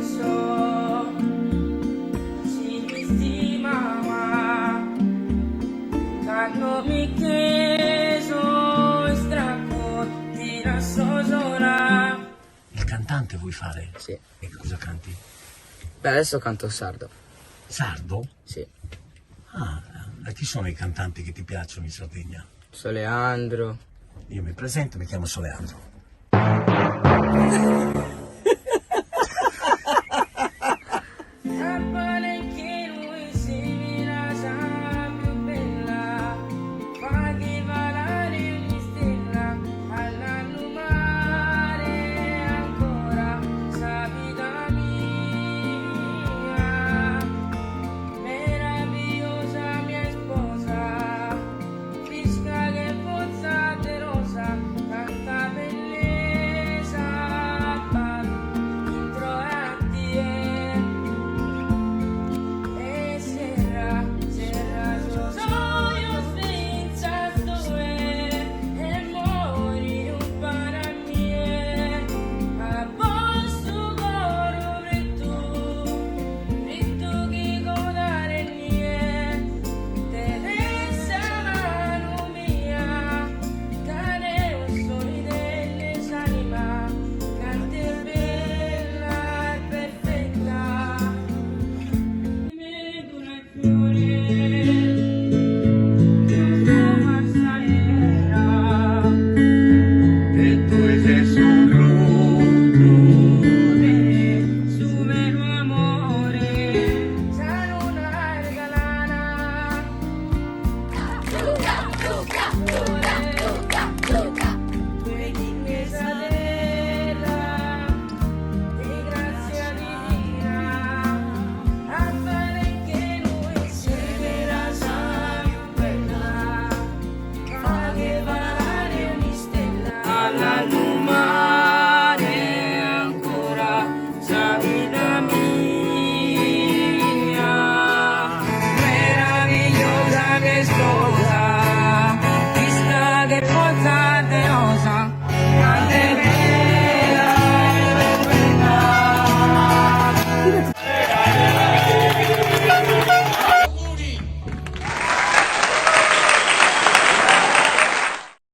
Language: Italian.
so, si mi stimava, quando mi chieso stracco di la sozora. Il cantante vuoi fare? Sì. E cosa canti? Beh, adesso canto sardo. Sardo? Sì. Ah, chi sono i cantanti che ti piacciono in Sardegna? Soleandro. Io mi presento, mi chiamo Soleandro.